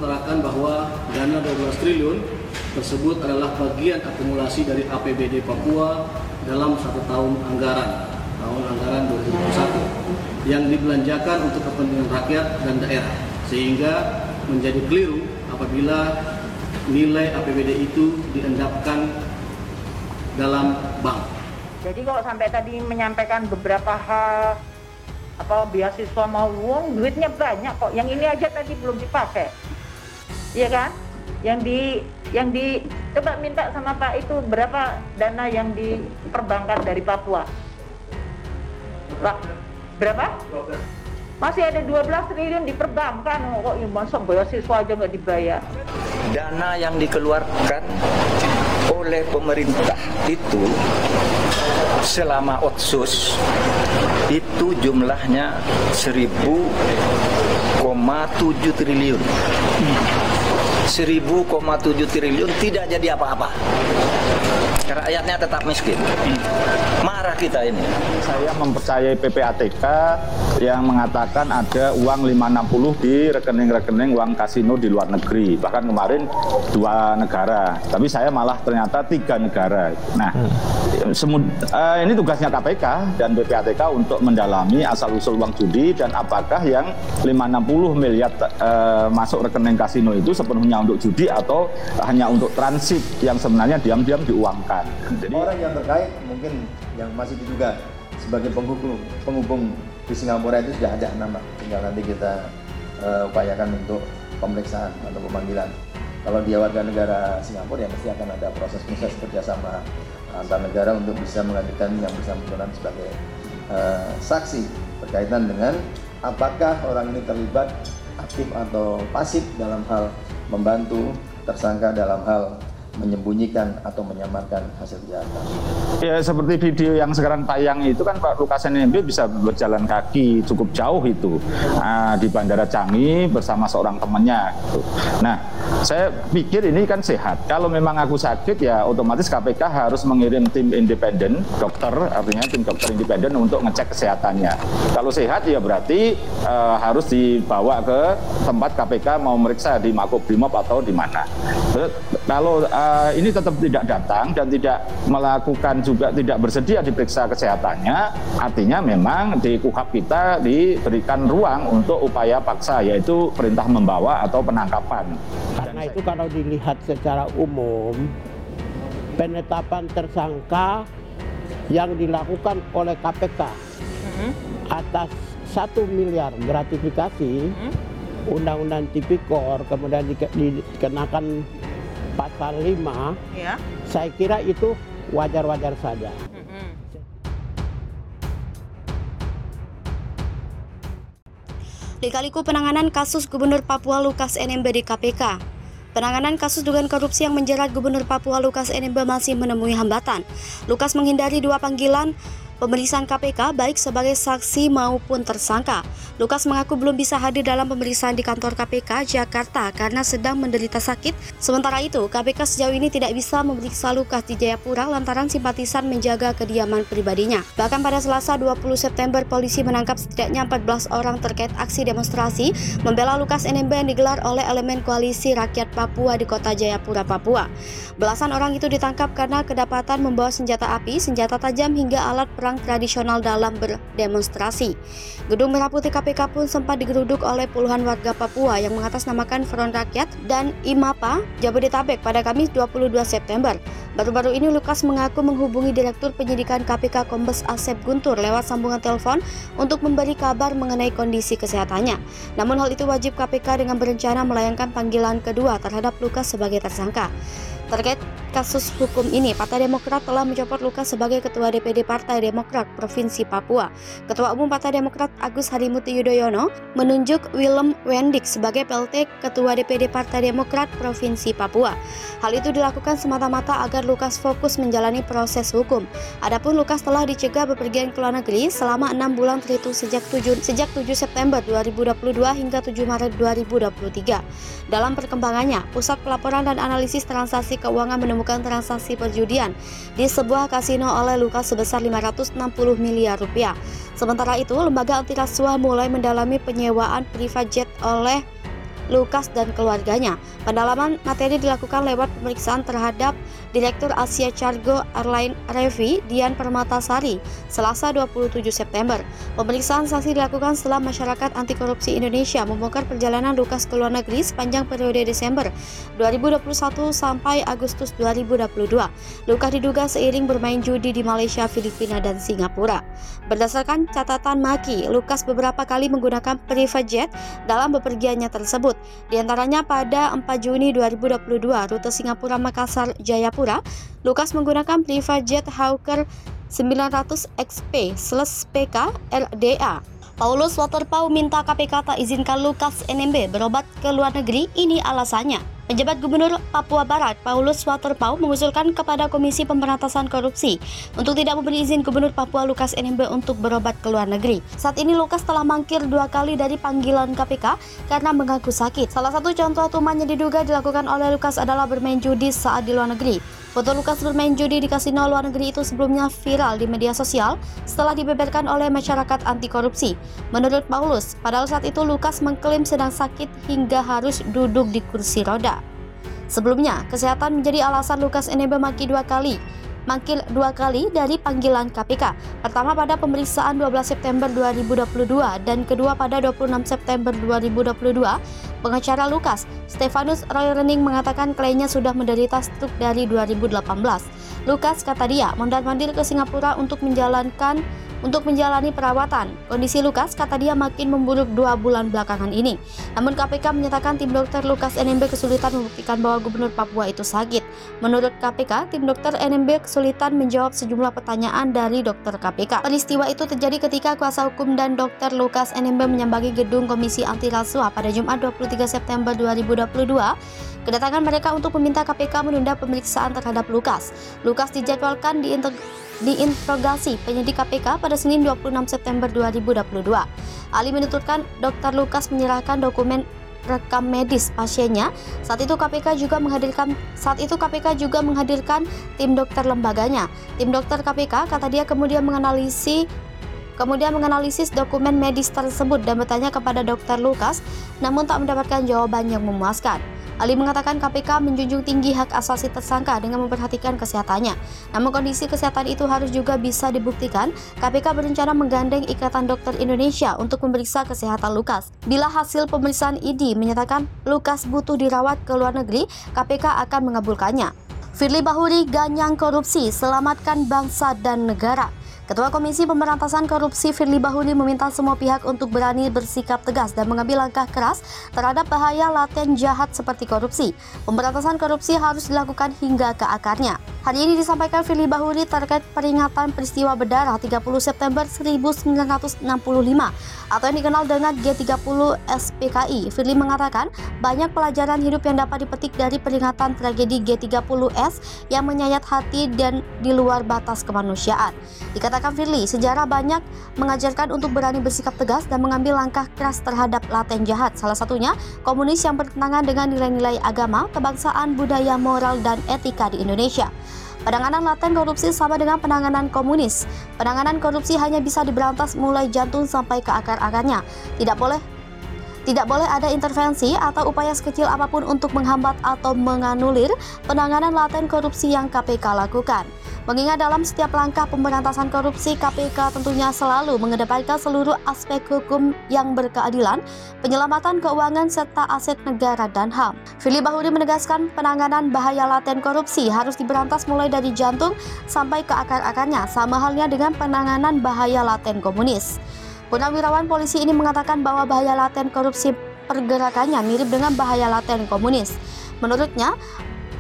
mengutarakan bahwa dana 12 triliun tersebut adalah bagian akumulasi dari APBD Papua dalam 1 tahun anggaran 2021 yang dibelanjakan untuk kepentingan rakyat dan daerah, sehingga menjadi keliru apabila nilai APBD itu diendapkan dalam bank. Jadi kalau sampai tadi menyampaikan beberapa hal, beasiswa mau uang, duitnya banyak kok. Yang ini aja tadi belum dipakai, iya kan? Yang di coba minta sama Pak itu berapa dana yang diperbankan dari Papua? Pak, berapa? 12. Masih ada 12 triliun diperbankan, kok ya masa beasiswa aja nggak dibayar? Dana yang dikeluarkan oleh pemerintah itu selama otsus itu jumlahnya 1.000,7 triliun. 1.000,7 triliun tidak jadi apa-apa. Rakyatnya tetap miskin. Marah kita ini. Saya mempercayai PPATK yang mengatakan ada uang 560 di rekening-rekening uang kasino di luar negeri. Bahkan kemarin 2 negara. Tapi saya malah ternyata 3 negara. Nah, ini tugasnya KPK dan PPATK untuk mendalami asal-usul uang judi dan apakah yang 560 miliar masuk rekening kasino itu sepenuhnya untuk judi atau hanya untuk transit yang sebenarnya diam-diam diuangkan. Jadi orang yang terkait mungkin yang masih diduga sebagai penghubung di Singapura itu sudah ada nama, tinggal nanti kita upayakan untuk pemeriksaan atau pemanggilan. Kalau dia warga negara Singapura ya mesti akan ada proses kerjasama antar negara untuk bisa menghadirkan yang bersangkutan sebagai saksi berkaitan dengan apakah orang ini terlibat aktif atau pasif dalam hal membantu tersangka dalam hal menyembunyikan atau menyamarkan hasil kejahatan. Ya seperti video yang sekarang tayang itu kan Pak Lukas NMB bisa berjalan kaki cukup jauh itu di Bandara Changi bersama seorang temannya. Gitu. Nah, saya pikir ini kan sehat. Kalau memang aku sakit ya otomatis KPK harus mengirim tim independen, dokter, artinya tim dokter independen untuk ngecek kesehatannya. Kalau sehat ya berarti harus dibawa ke tempat KPK mau meriksa di Makobrimob atau di mana. Kalau ini tetap tidak datang dan tidak melakukan juga tidak bersedia diperiksa kesehatannya, artinya memang di KUHP kita diberikan ruang untuk upaya paksa, yaitu perintah membawa atau penangkapan. Karena itu kalau dilihat secara umum, penetapan tersangka yang dilakukan oleh KPK atas 1 miliar gratifikasi, Undang-Undang Tipikor, kemudian dikenakan pasal 5, ya. Saya kira itu wajar-wajar saja. Lika-liku penanganan kasus Gubernur Papua Lukas NMB di KPK. Penanganan kasus dugaan korupsi yang menjerat Gubernur Papua Lukas NMB masih menemui hambatan. Lukas menghindari 2 panggilan pemeriksaan KPK baik sebagai saksi maupun tersangka. Lukas mengaku belum bisa hadir dalam pemeriksaan di kantor KPK Jakarta karena sedang menderita sakit. Sementara itu, KPK sejauh ini tidak bisa memeriksa Lukas di Jayapura lantaran simpatisan menjaga kediaman pribadinya. Bahkan pada Selasa 20 September, polisi menangkap setidaknya 14 orang terkait aksi demonstrasi membela Lukas NMB yang digelar oleh elemen Koalisi Rakyat Papua di kota Jayapura, Papua. Belasan orang itu ditangkap karena kedapatan membawa senjata api, senjata tajam hingga alat perang tradisional dalam berdemonstrasi. Gedung Merah Putih KPK pun sempat digeruduk oleh puluhan warga Papua yang mengatasnamakan Front Rakyat dan IMAPA Jabodetabek pada Kamis 22 September. Baru-baru ini Lukas mengaku menghubungi Direktur Penyidikan KPK Kombes Asep Guntur lewat sambungan telepon untuk memberi kabar mengenai kondisi kesehatannya. Namun hal itu wajib KPK dengan berencana melayangkan panggilan kedua terhadap Lukas sebagai tersangka. Terkait kasus hukum ini, Partai Demokrat telah mencopot Lukas sebagai Ketua DPD Partai Demokrat Provinsi Papua. Ketua Umum Partai Demokrat Agus Harimurti Yudhoyono menunjuk Willem Wendik sebagai PLT Ketua DPD Partai Demokrat Provinsi Papua. Hal itu dilakukan semata-mata agar Lukas fokus menjalani proses hukum. Adapun Lukas telah dicegah bepergian ke luar negeri selama 6 bulan terhitung sejak 7 September 2022 hingga 7 Maret 2023. Dalam perkembangannya, Pusat Pelaporan dan Analisis Transaksi Keuangan menemukan transaksi perjudian di sebuah kasino oleh Lukas sebesar 560 miliar rupiah. Sementara itu, Lembaga Antirasuah mulai mendalami penyewaan private jet oleh Lukas dan keluarganya. Pendalaman materi dilakukan lewat pemeriksaan terhadap Direktur Asia Cargo Airline Revi Dian Permatasari, Selasa 27 September. Pemeriksaan saksi dilakukan setelah Masyarakat Anti Korupsi Indonesia membongkar perjalanan Lukas ke luar negeri sepanjang periode Desember 2021 sampai Agustus 2022. Lukas diduga seiring bermain judi di Malaysia, Filipina, dan Singapura. Berdasarkan catatan Maki, Lukas beberapa kali menggunakan private jet dalam bepergiannya tersebut. Di antaranya pada 4 Juni 2022, rute Singapura Makassar Jayapura, Lukas menggunakan private jet Hawker 900 XP/PK RDA. Paulus Waterpauw minta KPK tak izinkan Lukas NMB berobat ke luar negeri, ini alasannya. Penjabat Gubernur Papua Barat, Paulus Waterpauw, mengusulkan kepada Komisi Pemberantasan Korupsi untuk tidak memberi izin Gubernur Papua Lukas NMB untuk berobat ke luar negeri. Saat ini Lukas telah mangkir 2 kali dari panggilan KPK karena mengaku sakit. Salah satu contoh tuman yang diduga dilakukan oleh Lukas adalah bermain judi saat di luar negeri. Foto Lukas bermain judi di kasino luar negeri itu sebelumnya viral di media sosial setelah dibeberkan oleh masyarakat anti korupsi. Menurut Paulus, padahal saat itu Lukas mengklaim sedang sakit hingga harus duduk di kursi roda. Sebelumnya, kesehatan menjadi alasan Lukas NMB mangkir 2 kali dari panggilan KPK. Pertama pada pemeriksaan 12 September 2022 dan kedua pada 26 September 2022. Pengacara Lukas, Stefanus Roy Rening, mengatakan kliennya sudah menderita stroke dari 2018. Lukas, kata dia, mondar-mandir ke Singapura untuk menjalani perawatan. Kondisi Lukas, kata dia, makin memburuk 2 bulan belakangan ini. Namun KPK menyatakan tim dokter Lukas NMB kesulitan membuktikan bahwa Gubernur Papua itu sakit. Menurut KPK, tim dokter NMB kesulitan menjawab sejumlah pertanyaan dari dokter KPK. Peristiwa itu terjadi ketika kuasa hukum dan dokter Lukas NMB menyambangi gedung Komisi Anti Rasuah pada Jumat 23 September 2022. Kedatangan mereka untuk meminta KPK menunda pemeriksaan terhadap Lukas. Lukas dijadwalkan diinterogasi penyidik KPK pada Senin 26 September 2022. Ali menuturkan Dr. Lukas menyerahkan dokumen rekam medis pasiennya. Saat itu KPK juga menghadirkan tim dokter lembaganya. Tim dokter KPK, kata dia, kemudian menganalisis dokumen medis tersebut dan bertanya kepada Dr. Lukas, namun tak mendapatkan jawaban yang memuaskan. Ali mengatakan KPK menjunjung tinggi hak asasi tersangka dengan memperhatikan kesehatannya. Namun kondisi kesehatan itu harus juga bisa dibuktikan. KPK berencana menggandeng Ikatan Dokter Indonesia untuk memeriksa kesehatan Lukas. Bila hasil pemeriksaan ID menyatakan Lukas butuh dirawat ke luar negeri, KPK akan mengabulkannya. Firly Bahuri ganyang korupsi, selamatkan bangsa dan negara. Ketua Komisi Pemberantasan Korupsi Firly Bahuri meminta semua pihak untuk berani bersikap tegas dan mengambil langkah keras terhadap bahaya laten jahat seperti korupsi. Pemberantasan korupsi harus dilakukan hingga ke akarnya. Hari ini disampaikan Firly Bahuri terkait peringatan peristiwa berdarah 30 September 1965 atau yang dikenal dengan G30 SPKI. Firly mengatakan banyak pelajaran hidup yang dapat dipetik dari peringatan tragedi G30S yang menyayat hati dan di luar batas kemanusiaan. Dikatakan Firly, sejarah banyak mengajarkan untuk berani bersikap tegas dan mengambil langkah keras terhadap laten jahat. Salah satunya komunis yang bertentangan dengan nilai-nilai agama, kebangsaan, budaya, moral, dan etika di Indonesia. Penanganan laten korupsi sama dengan penanganan komunis. Penanganan korupsi hanya bisa diberantas mulai jantung sampai ke akar-akarnya. Tidak boleh ada intervensi atau upaya sekecil apapun untuk menghambat atau menganulir penanganan laten korupsi yang KPK lakukan. Mengingat dalam setiap langkah pemberantasan korupsi, KPK tentunya selalu mengedepankan seluruh aspek hukum yang berkeadilan, penyelamatan keuangan serta aset negara dan HAM. Firly Bahuri menegaskan penanganan bahaya laten korupsi harus diberantas mulai dari jantung sampai ke akar-akarnya, sama halnya dengan penanganan bahaya laten komunis. Purnawirawan polisi ini mengatakan bahwa bahaya laten korupsi pergerakannya mirip dengan bahaya laten komunis. Menurutnya,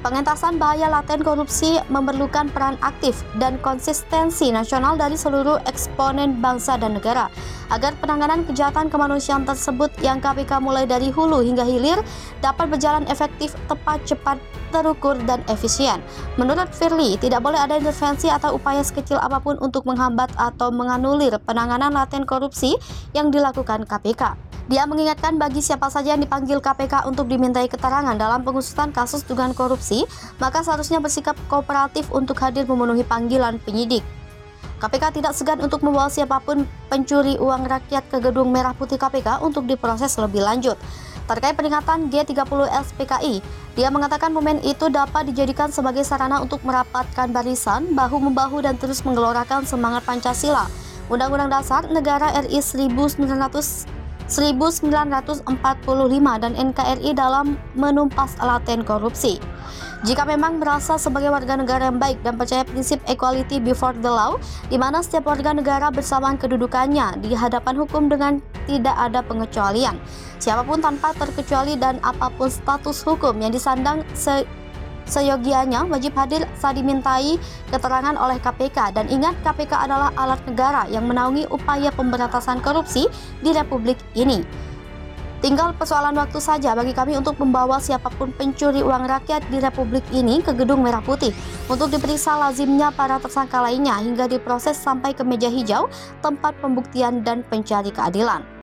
pengentasan bahaya laten korupsi memerlukan peran aktif dan konsistensi nasional dari seluruh eksponen bangsa dan negara agar penanganan kejahatan kemanusiaan tersebut yang KPK mulai dari hulu hingga hilir dapat berjalan efektif, tepat, cepat, terukur, dan efisien. Menurut Firly, tidak boleh ada intervensi atau upaya sekecil apapun untuk menghambat atau menganulir penanganan laten korupsi yang dilakukan KPK. Dia mengingatkan bagi siapa saja yang dipanggil KPK untuk dimintai keterangan dalam pengusutan kasus dugaan korupsi, maka seharusnya bersikap kooperatif untuk hadir memenuhi panggilan penyidik. KPK tidak segan untuk membawa siapapun pencuri uang rakyat ke gedung Merah Putih KPK untuk diproses lebih lanjut. terkait peringatan G30 SPKI. Dia mengatakan momen itu dapat dijadikan sebagai sarana untuk merapatkan barisan, bahu-membahu dan terus menggelorakan semangat Pancasila, Undang-Undang Dasar Negara RI 1945 dan NKRI dalam menumpas laten korupsi. Jika memang merasa sebagai warga negara yang baik dan percaya prinsip equality before the law, di mana setiap warga negara bersamaan kedudukannya di hadapan hukum dengan tidak ada pengecualian, siapapun tanpa terkecuali dan apapun status hukum yang disandang seyogianya wajib hadir saat dimintai keterangan oleh KPK. Dan ingat, KPK adalah alat negara yang menaungi upaya pemberantasan korupsi di Republik ini. Tinggal persoalan waktu saja bagi kami untuk membawa siapapun pencuri uang rakyat di Republik ini ke Gedung Merah Putih untuk diperiksa lazimnya para tersangka lainnya hingga diproses sampai ke meja hijau, tempat pembuktian dan pencari keadilan.